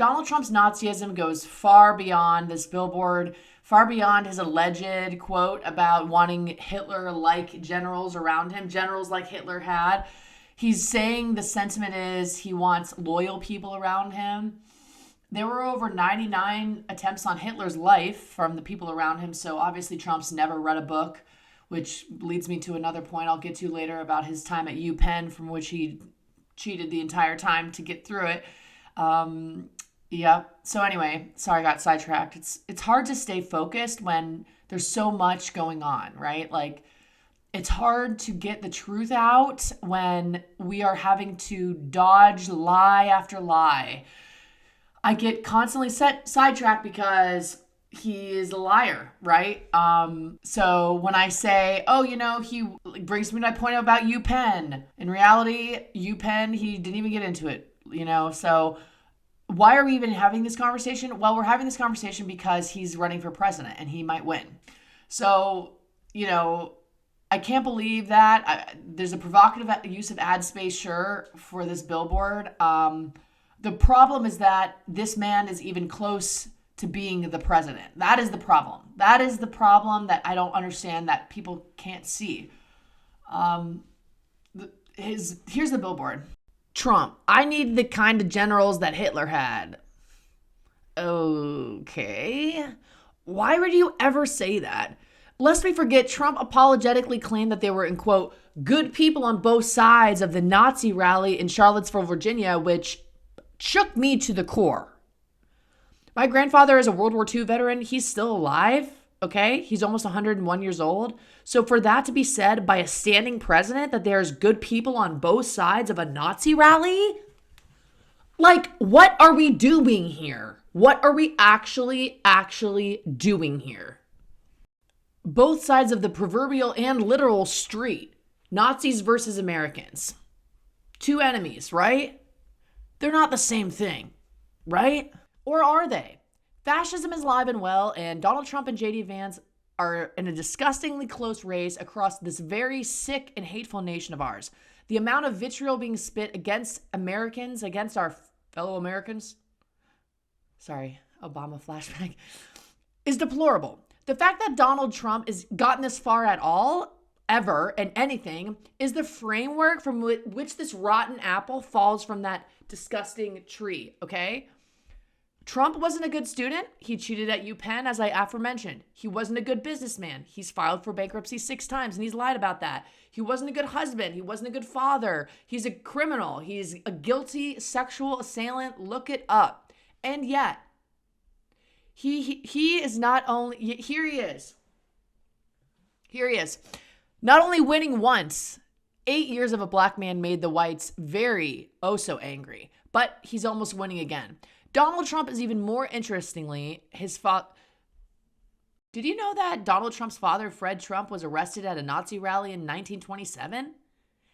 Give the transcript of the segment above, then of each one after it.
Donald Trump's Nazism goes far beyond this billboard, far beyond his alleged quote about wanting Hitler-like generals around him, generals like Hitler had. He's saying the sentiment is he wants loyal people around him. There were over 99 attempts on Hitler's life from the people around him, so obviously Trump's never read a book, which leads me to another point I'll get to later about his time at UPenn, from which he cheated the entire time to get through it. Yeah. So anyway, sorry I got sidetracked. It's hard to stay focused when there's so much going on, right? Like, it's hard to get the truth out when we are having to dodge lie after lie. I get constantly sidetracked because he is a liar, right? So when I say, oh, he brings me to my point about UPenn. In reality, UPenn, he didn't even get into it, So why are we even having this conversation? Well, we're having this conversation because he's running for president and he might win. So, I can't believe that. There's a provocative use of ad space, sure, for this billboard. The problem is that this man is even close to being the president. That is the problem. That is the problem that I don't understand, that people can't see. Here's the billboard. Trump, I need the kind of generals that Hitler had. Okay. Why would you ever say that? Lest we forget, Trump apologetically claimed that they were, in quote, good people on both sides of the Nazi rally in Charlottesville, Virginia, which shook me to the core. My grandfather is a World War II veteran. He's still alive, okay? He's almost 101 years old. So for that to be said by a standing president that there's good people on both sides of a Nazi rally, like, what are we doing here? What are we actually doing here? Both sides of the proverbial and literal street. Nazis versus Americans. Two enemies, right? They're not the same thing, right? Or are they? Fascism is alive and well, and Donald Trump and J.D. Vance are in a disgustingly close race across this very sick and hateful nation of ours. The amount of vitriol being spit against Americans, against our fellow Americans, sorry, Obama flashback, is deplorable. The fact that Donald Trump has gotten this far at all, ever, and anything, is the framework from which this rotten apple falls from that disgusting tree, okay? Trump wasn't a good student. He cheated at UPenn, as I aforementioned. He wasn't a good businessman. He's filed for bankruptcy 6 times, and he's lied about that. He wasn't a good husband. He wasn't a good father. He's a criminal. He's a guilty sexual assailant. Look it up. And yet, he is not only, here he is. Here he is. Not only winning once, 8 years of a black man made the whites very, oh so angry, but he's almost winning again. Donald Trump is even more interestingly, his father. Did you know that Donald Trump's father, Fred Trump, was arrested at a Nazi rally in 1927?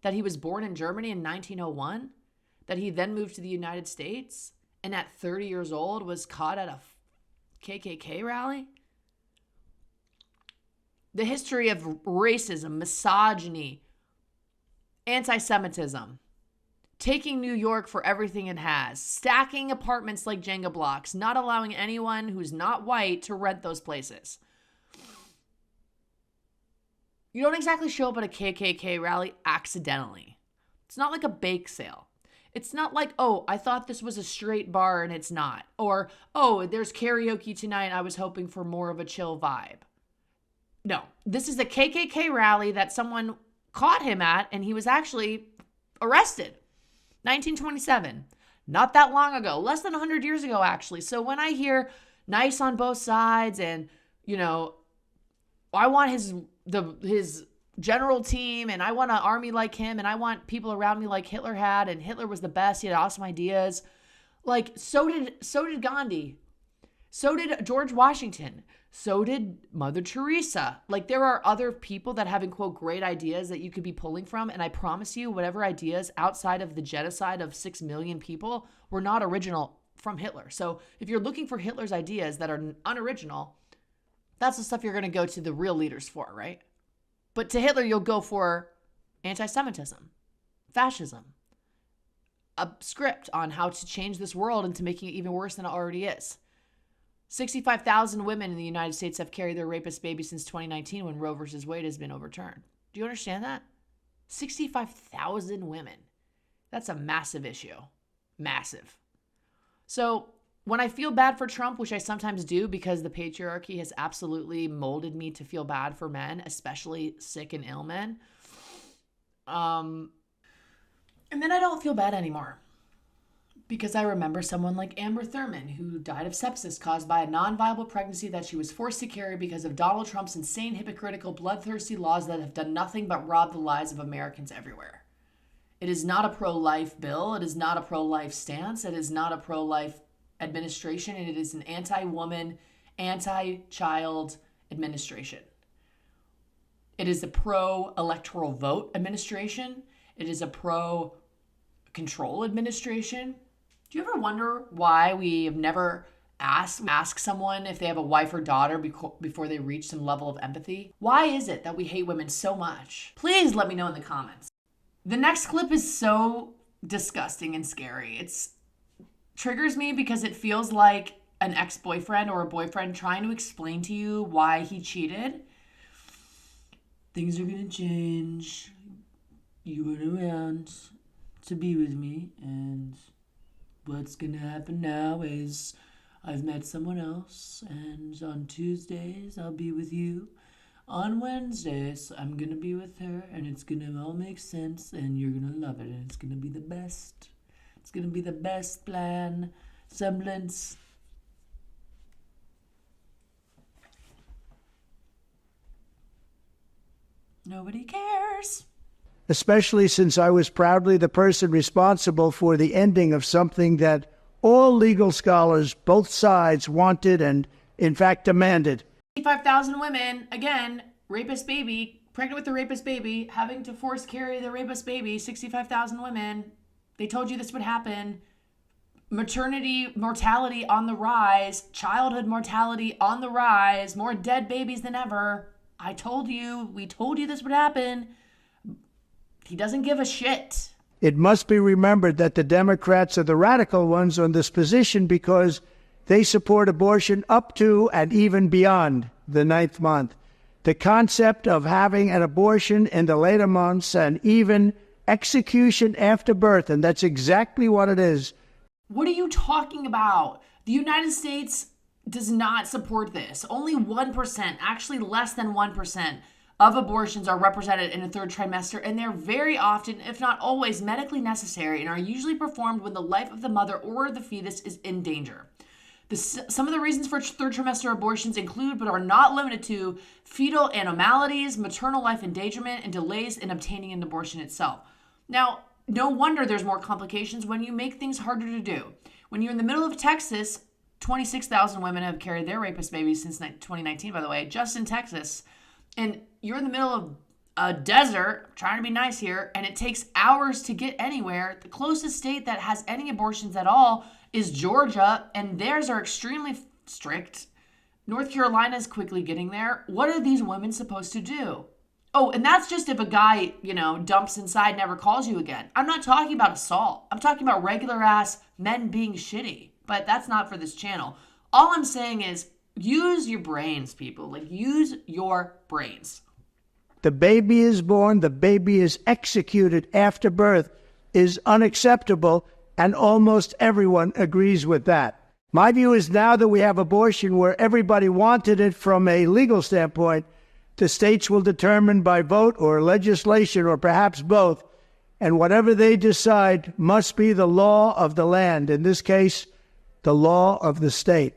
That he was born in Germany in 1901? That he then moved to the United States and at 30 years old was caught at a KKK rally? The history of racism, misogyny, anti-Semitism, taking New York for everything it has, stacking apartments like Jenga blocks, not allowing anyone who's not white to rent those places. You don't exactly show up at a KKK rally accidentally. It's not like a bake sale. It's not like, oh, I thought this was a straight bar and it's not. Or, oh, there's karaoke tonight. I was hoping for more of a chill vibe. No, this is a KKK rally that someone caught him at and he was actually arrested. 1927. Not that long ago. Less than 100 years ago, actually. So when I hear nice on both sides and, I want his general team and I want an army like him and I want people around me like Hitler had, and Hitler was the best. He had awesome ideas. Like, so did Gandhi. So did George Washington. So did Mother Teresa. Like, there are other people that have, in quote, great ideas that you could be pulling from. And I promise you, whatever ideas outside of the genocide of 6 million people were not original from Hitler. So if you're looking for Hitler's ideas that are unoriginal, that's the stuff you're going to go to the real leaders for, right? But to Hitler, you'll go for anti-Semitism, fascism, a script on how to change this world into making it even worse than it already is. 65,000 women in the United States have carried their rapist baby since 2019 when Roe versus Wade has been overturned. Do you understand that? 65,000 women. That's a massive issue. Massive. So when I feel bad for Trump, which I sometimes do because the patriarchy has absolutely molded me to feel bad for men, especially sick and ill men, and then I don't feel bad anymore. Because I remember someone like Amber Thurman, who died of sepsis caused by a non-viable pregnancy that she was forced to carry because of Donald Trump's insane, hypocritical, bloodthirsty laws that have done nothing but rob the lives of Americans everywhere. It is not a pro-life bill. It is not a pro-life stance. It is not a pro-life administration. And it is an anti-woman, anti-child administration. It is a pro-electoral vote administration. It is a pro-control administration. Do you ever wonder why we have never asked someone if they have a wife or daughter before they reach some level of empathy? Why is it that we hate women so much? Please let me know in the comments. The next clip is so disgusting and scary. It triggers me because it feels like an ex-boyfriend or a boyfriend trying to explain to you why he cheated. Things are gonna change. You weren't around to be with me, and what's gonna happen now is I've met someone else, and on Tuesdays I'll be with you. On Wednesdays I'm gonna be with her, and it's gonna all make sense, and you're gonna love it, and it's gonna be the best. It's gonna be the best plan, semblance. Nobody cares. Especially since I was proudly the person responsible for the ending of something that all legal scholars, both sides, wanted and, in fact, demanded. 85,000 women, again, rapist baby, pregnant with the rapist baby, having to force carry the rapist baby, 65,000 women. They told you this would happen. Maternity mortality on the rise, childhood mortality on the rise, more dead babies than ever. I told you, we told you this would happen. He doesn't give a shit. It must be remembered that the Democrats are the radical ones on this position because they support abortion up to and even beyond the 9th month. The concept of having an abortion in the later months and even execution after birth, and that's exactly what it is. What are you talking about? The United States does not support this. Only 1%, actually less than 1%, of abortions are represented in a third trimester, and they're very often, if not always, medically necessary and are usually performed when the life of the mother or the fetus is in danger. Some of the reasons for third trimester abortions include, but are not limited to, fetal anomalies, maternal life endangerment, and delays in obtaining an abortion itself. Now, no wonder there's more complications when you make things harder to do. When you're in the middle of Texas, 26,000 women have carried their rapist babies since 2019, by the way, just in Texas. And you're in the middle of a desert, I'm trying to be nice here, and it takes hours to get anywhere. The closest state that has any abortions at all is Georgia, and theirs are extremely strict. North Carolina is quickly getting there. What are these women supposed to do? Oh, and that's just if a guy, dumps inside, never calls you again. I'm not talking about assault. I'm talking about regular ass men being shitty, but that's not for this channel. All I'm saying is use your brains, people. Use your brains. The baby is born, the baby is executed after birth is unacceptable, and almost everyone agrees with that. My view is now that we have abortion where everybody wanted it from a legal standpoint, the states will determine by vote or legislation or perhaps both, and whatever they decide must be the law of the land, in this case, the law of the state.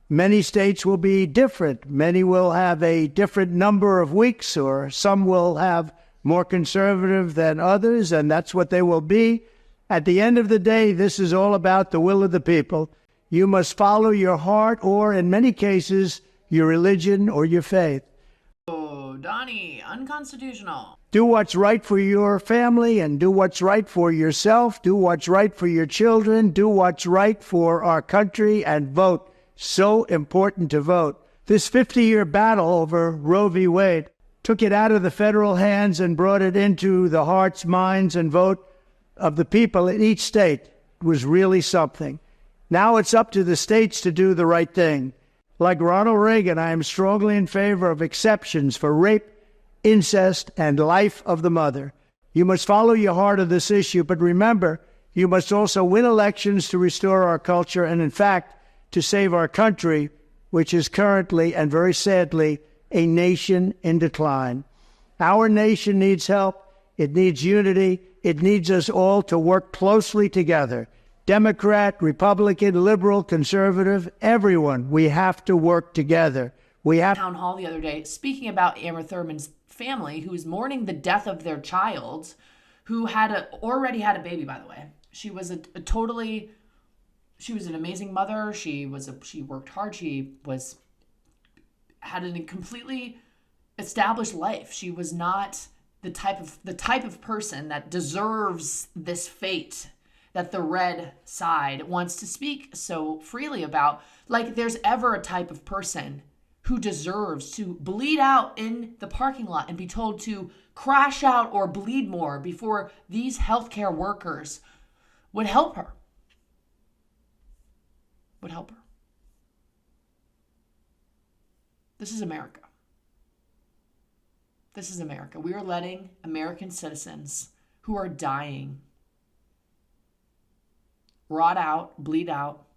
Many states will be different. Many will have a different number of weeks, or some will have more conservative than others, and that's what they will be. At the end of the day, this is all about the will of the people. You must follow your heart, or in many cases, your religion or your faith. Oh, Donnie, unconstitutional. Do what's right for your family and do what's right for yourself. Do what's right for your children. Do what's right for our country and vote. So important to vote. This 50-year battle over Roe v. Wade took it out of the federal hands and brought it into the hearts, minds, and vote of the people in each state. was really something. Now it's up to the states to do the right thing. Like Ronald Reagan, I am strongly in favor of exceptions for rape, incest, and life of the mother. You must follow your heart on this issue, but remember, you must also win elections to restore our culture and, in fact, to save our country, which is currently, and very sadly, a nation in decline. Our nation needs help. It needs unity. It needs us all to work closely together. Democrat, Republican, liberal, conservative, everyone, we have to work together. We have town hall the other day speaking about Amber Thurman's family, who is mourning the death of their child, who already had a baby, by the way. She was she was an amazing mother. She worked hard. She had a completely established life. She was not the type of person that deserves this fate that the red side wants to speak so freely about. Like there's ever a type of person who deserves to bleed out in the parking lot and be told to crash out or bleed more before these healthcare workers would help her. This is America. This is America. We are letting American citizens who are dying rot out, bleed out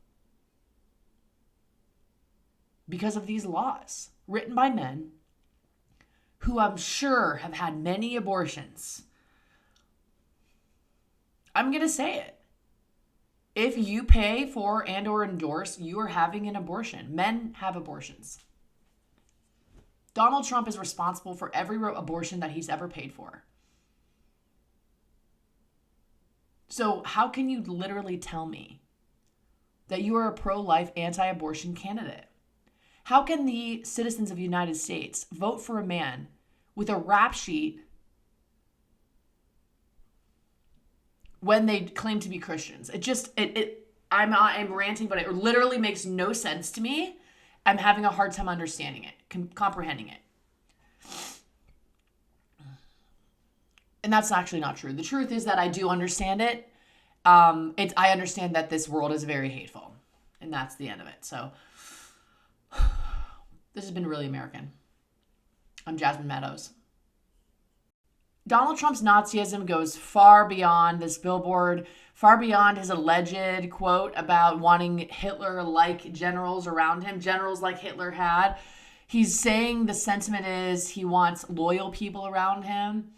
because of these laws written by men who I'm sure have had many abortions. I'm going to say it. If you pay for and or endorse, you are having an abortion. Men have abortions. Donald Trump is responsible for every abortion that he's ever paid for. So how can you literally tell me that you are a pro-life, anti-abortion candidate? How can the citizens of the United States vote for a man with a rap sheet when they claim to be Christians? I'm ranting, but it literally makes no sense to me. I'm having a hard time understanding it, comprehending it. And that's actually not true. The truth is that I do understand it. I understand that this world is very hateful, and that's the end of it. So this has been really American. I'm Jasmine Meadows. Donald Trump's Nazism goes far beyond this billboard, far beyond his alleged quote about wanting Hitler-like generals around him, generals like Hitler had. He's saying the sentiment is he wants loyal people around him.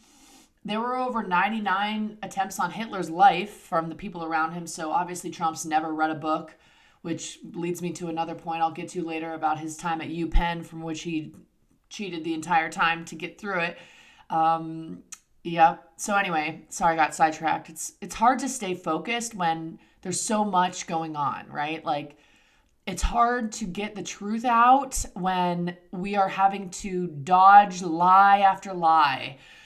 There were over 99 attempts on Hitler's life from the people around him, so obviously Trump's never read a book, which leads me to another point I'll get to later about his time at UPenn, from which he cheated the entire time to get through it. Yeah. So anyway, sorry I got sidetracked. It's hard to stay focused when there's so much going on, right? Like it's hard to get the truth out when we are having to dodge lie after lie.